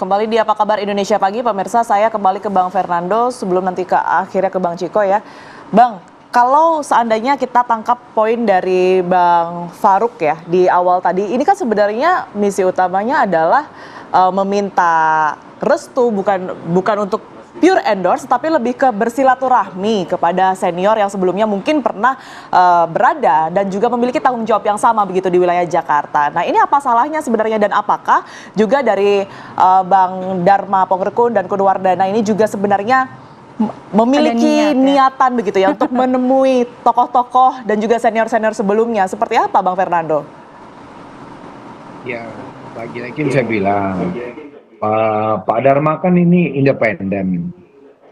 kembali di Apa Kabar Indonesia Pagi, pemirsa. Saya kembali ke Bang Fernando sebelum nanti akhirnya ke Bang Ciko ya. Bang, kalau seandainya kita tangkap poin dari Bang Farouk ya di awal tadi, ini kan sebenarnya misi utamanya adalah meminta restu, bukan untuk pure endorse, tapi lebih ke bersilaturahmi kepada senior yang sebelumnya mungkin pernah berada dan juga memiliki tanggung jawab yang sama begitu di wilayah Jakarta. Nah, ini apa salahnya sebenarnya, dan apakah juga dari Bang Dharma Pongrekun dan Kunwardana ini juga sebenarnya memiliki niatan begitu ya untuk menemui tokoh-tokoh dan juga senior-senior sebelumnya? Seperti apa Bang Fernando? Ya, lagi-lagi saya bilang, Pak Dharma kan ini independen.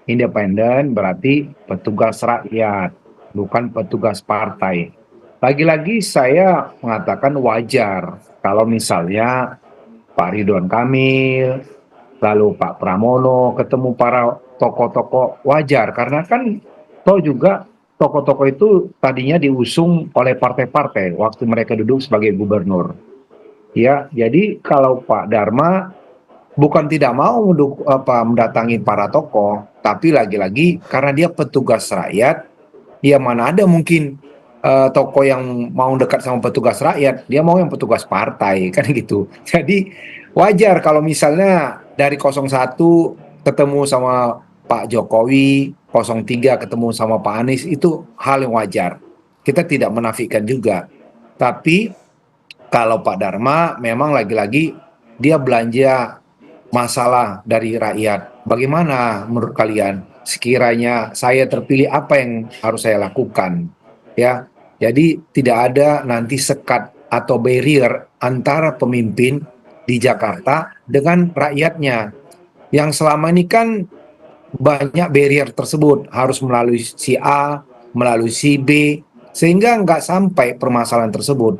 Independen berarti petugas rakyat, bukan petugas partai. Lagi-lagi saya mengatakan wajar kalau misalnya Pak Ridwan Kamil, lalu Pak Pramono ketemu para tokoh-tokoh, wajar. Karena kan toh juga tokoh-tokoh itu tadinya diusung oleh partai-partai waktu mereka duduk sebagai gubernur. Ya, jadi kalau Pak Dharma bukan tidak mau mendatangi para tokoh, tapi lagi-lagi karena dia petugas rakyat, dia mana ada mungkin tokoh yang mau dekat sama petugas rakyat, dia mau yang petugas partai, kan gitu. Jadi wajar kalau misalnya dari 01 ketemu sama Pak Jokowi, 03 ketemu sama Pak Anies, itu hal yang wajar. Kita tidak menafikan juga. Tapi kalau Pak Dharma memang lagi-lagi dia belanja masalah dari rakyat. Bagaimana menurut kalian? Sekiranya saya terpilih, apa yang harus saya lakukan? Ya, jadi tidak ada nanti sekat atau barrier antara pemimpin di Jakarta dengan rakyatnya. Yang selama ini kan banyak barrier tersebut, harus melalui si A, melalui si B, sehingga nggak sampai permasalahan tersebut.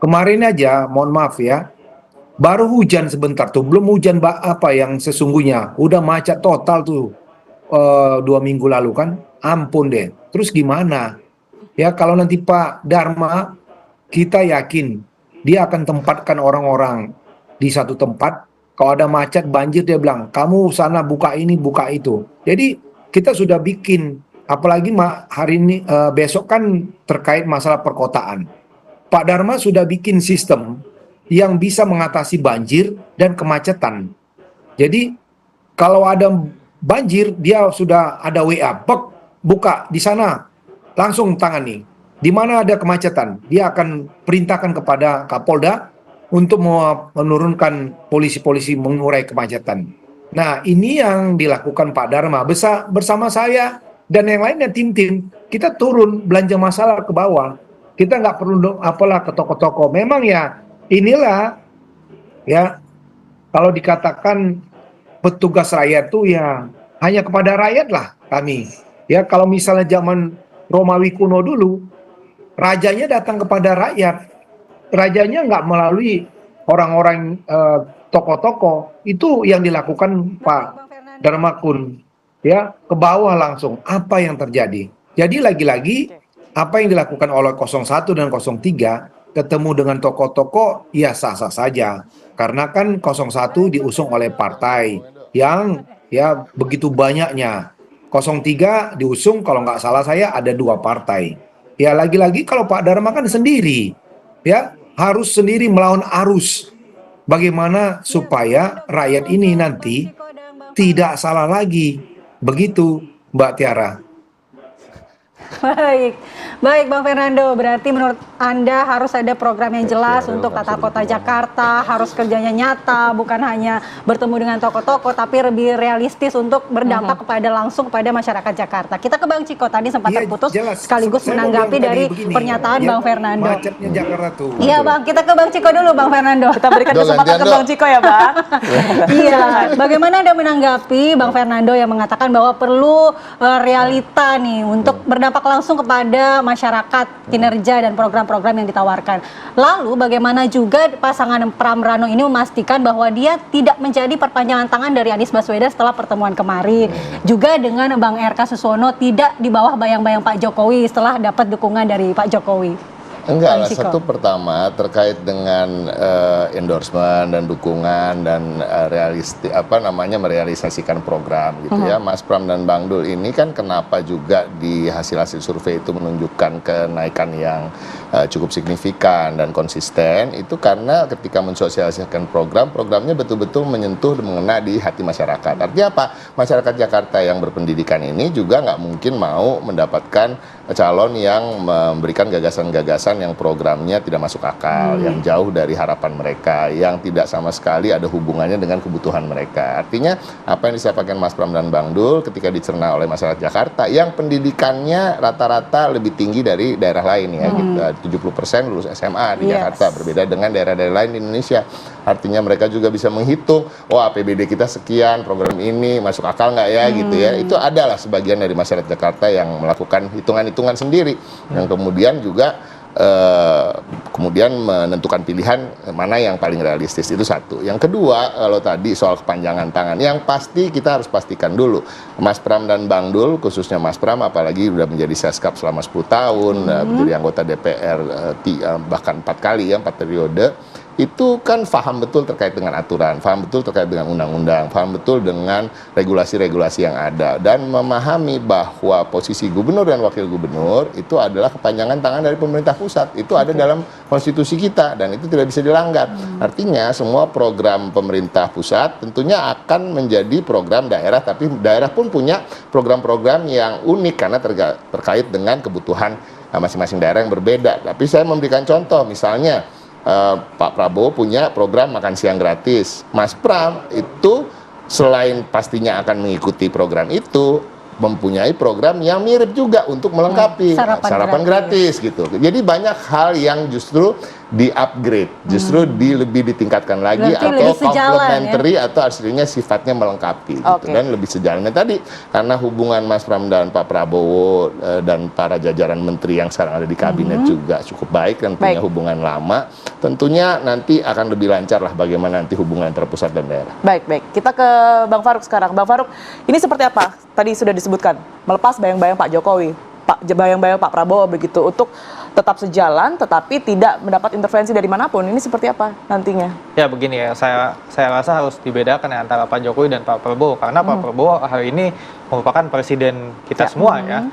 Kemarin aja, mohon maaf ya, baru hujan sebentar tuh, belum hujan apa yang sesungguhnya, udah macet total tuh 2 minggu lalu kan, ampun deh. Terus gimana? Ya kalau nanti Pak Dharma, kita yakin dia akan tempatkan orang-orang di satu tempat. Kalau ada macet banjir dia bilang, kamu sana buka ini, buka itu. Jadi kita sudah bikin, apalagi hari ini besok kan terkait masalah perkotaan. Pak Dharma sudah bikin sistem yang bisa mengatasi banjir dan kemacetan. Jadi kalau ada banjir, dia sudah ada WA, buka di sana, langsung tangani. Di mana ada kemacetan, dia akan perintahkan kepada Kapolda untuk menurunkan polisi-polisi mengurai kemacetan. Nah, ini yang dilakukan Pak Dharma bersama saya dan yang lainnya, tim-tim. Kita turun belanja masalah ke bawah. Kita nggak perlu apalah ke toko-toko. Memang ya inilah ya, kalau dikatakan petugas rakyat tuh ya hanya kepada rakyat lah kami. Ya kalau misalnya zaman Romawi kuno dulu, rajanya datang kepada rakyat. Rajanya nggak melalui orang-orang tokoh-tokoh. Itu yang dilakukan Pak Dharma Kun. Ya, ke bawah langsung. Apa yang terjadi? Jadi lagi-lagi apa yang dilakukan oleh 01 dan 03 ketemu dengan tokoh-tokoh ya sah-sah saja. Karena kan 01 diusung oleh partai yang ya begitu banyaknya. 03 diusung kalau nggak salah saya ada 2 partai. Ya lagi-lagi kalau Pak Dharma kan sendiri. Ya harus sendiri melawan arus. Bagaimana supaya rakyat ini nanti tidak salah lagi. Begitu Mbak Tiara. Baik Bang Fernando, berarti menurut Anda harus ada program yang jelas untuk tata kota Jakarta, harus kerjanya nyata, bukan hanya bertemu dengan tokoh-tokoh, tapi lebih realistis untuk berdampak langsung kepada masyarakat Jakarta. Kita ke Bang Ciko, tadi sempat terputus, sekaligus menanggapi dari pernyataan Bang Fernando. Macetnya Jakarta tuh. Iya Bang, kita ke Bang Ciko dulu Bang Fernando. Kita berikan kesempatan ke Bang Ciko ya Bang. Iya, bagaimana Anda menanggapi Bang Fernando yang mengatakan bahwa perlu realita nih untuk berdampak langsung kepada masyarakat, kinerja dan program-program yang ditawarkan. Lalu bagaimana juga pasangan Pram Rano ini memastikan bahwa dia tidak menjadi perpanjangan tangan dari Anies Baswedan setelah pertemuan kemarin. Juga dengan Bang RK Susono tidak di bawah bayang-bayang Pak Jokowi setelah dapat dukungan dari Pak Jokowi. Enggak Bang lah, Ciko? satu pertama terkait dengan endorsement dan dukungan dan merealisasikan program gitu ya. Mas Pram dan Bang Dul ini kan kenapa juga di hasil-hasil survei itu menunjukkan kenaikan yang cukup signifikan dan konsisten, itu karena ketika mensosialisasikan programnya betul-betul menyentuh dan mengena di hati masyarakat. Artinya apa? Masyarakat Jakarta yang berpendidikan ini juga nggak mungkin mau mendapatkan calon yang memberikan gagasan-gagasan yang programnya tidak masuk akal, yang jauh dari harapan mereka, yang tidak sama sekali ada hubungannya dengan kebutuhan mereka. Artinya apa yang disampaikan Mas Pram dan Bang Dul ketika dicerna oleh masyarakat Jakarta yang pendidikannya rata-rata lebih tinggi dari daerah lain ya, gitu. 70% lulus SMA di Jakarta, berbeda dengan daerah-daerah lain di Indonesia. Artinya mereka juga bisa menghitung, oh APBD kita sekian, program ini masuk akal nggak ya, gitu ya. Itu adalah sebagian dari masyarakat Jakarta yang melakukan hitungan-hitungan sendiri, yang kemudian juga kemudian menentukan pilihan mana yang paling realistis. Itu satu. Yang kedua, kalau tadi soal kepanjangan tangan, yang pasti kita harus pastikan dulu, Mas Pram dan Bang Dul, khususnya Mas Pram, apalagi sudah menjadi Seskap selama 10 tahun, menjadi anggota DPR bahkan 4 kali ya, 4 periode, itu kan paham betul terkait dengan aturan, paham betul terkait dengan undang-undang, paham betul dengan regulasi-regulasi yang ada, dan memahami bahwa posisi gubernur dan wakil gubernur itu adalah kepanjangan tangan dari pemerintah pusat. Itu ada dalam konstitusi kita dan itu tidak bisa dilanggar. Artinya semua program pemerintah pusat tentunya akan menjadi program daerah, tapi daerah pun punya program-program yang unik karena terkait dengan kebutuhan masing-masing daerah yang berbeda. Tapi saya memberikan contoh, misalnya Pak Prabowo punya program makan siang gratis. Mas Pram itu selain pastinya akan mengikuti program itu, mempunyai program yang mirip juga untuk melengkapi sarapan gratis gitu. Jadi banyak hal yang justru di-upgrade, justru lebih ditingkatkan lagi. Berarti atau complementary atau hasilnya sifatnya melengkapi gitu. Dan lebih sejalan. Dan tadi karena hubungan Mas Pram dan Pak Prabowo dan para jajaran menteri yang sekarang ada di kabinet juga cukup baik dan punya hubungan lama, tentunya nanti akan lebih lancar lah bagaimana nanti hubungan antara pusat dan daerah. Baik. Kita ke Bang Faruk sekarang. Bang Faruk, ini seperti apa? Tadi sudah disebutkan, melepas bayang-bayang Pak Jokowi, bayang-bayang Pak Prabowo begitu, untuk tetap sejalan tetapi tidak mendapat intervensi dari manapun. Ini seperti apa nantinya? Ya begini ya, saya rasa harus dibedakan ya antara Pak Jokowi dan Pak Prabowo, karena Pak Prabowo hari ini merupakan presiden kita semua ya.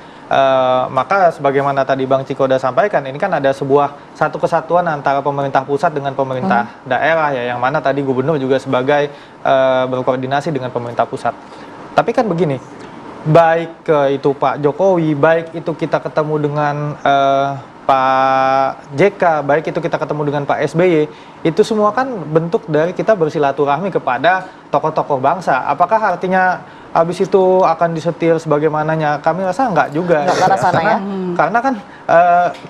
Maka sebagaimana tadi Bang Ciko udah sampaikan, ini kan ada satu kesatuan antara pemerintah pusat dengan pemerintah daerah ya, yang mana tadi gubernur juga sebagai berkoordinasi dengan pemerintah pusat. Tapi kan begini, baik itu Pak Jokowi, baik itu kita ketemu dengan Pak JK, baik itu kita ketemu dengan Pak SBY, itu semua kan bentuk dari kita bersilaturahmi kepada tokoh-tokoh bangsa. Apakah artinya habis itu akan disetir sebagaimananya? Kami rasa enggak juga. Enggak ke arah sana ya? Karena kan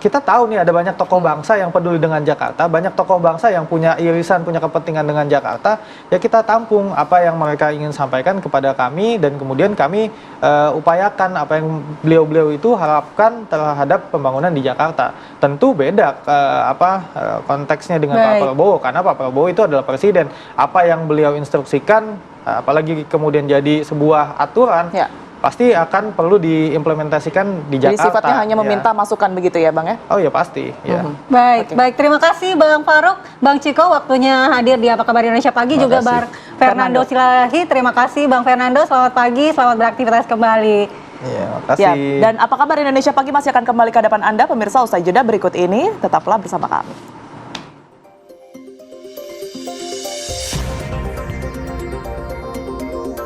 kita tahu nih ada banyak tokoh bangsa yang peduli dengan Jakarta, banyak tokoh bangsa yang punya irisan, punya kepentingan dengan Jakarta. Ya kita tampung apa yang mereka ingin sampaikan kepada kami, dan kemudian kami upayakan apa yang beliau-beliau itu harapkan terhadap pembangunan di Jakarta. Tentu beda konteksnya dengan Pak Prabowo, karena Pak Prabowo itu adalah presiden. Apa yang beliau instruksikan, apalagi kemudian jadi sebuah aturan, pasti akan perlu diimplementasikan di Jakarta. Jadi sifatnya hanya meminta masukan begitu ya Bang ya? Oh ya pasti. Ya. Baik. Terima kasih Bang Faruk, Bang Ciko, waktunya hadir di Apa Kabar Indonesia Pagi, juga Bang Fernando Silalahi. Terima kasih Bang Fernando, selamat pagi, selamat beraktivitas kembali. Iya, makasih. Dan Apa Kabar Indonesia Pagi masih akan kembali ke hadapan Anda pemirsa usai jeda berikut ini. Tetaplah bersama kami.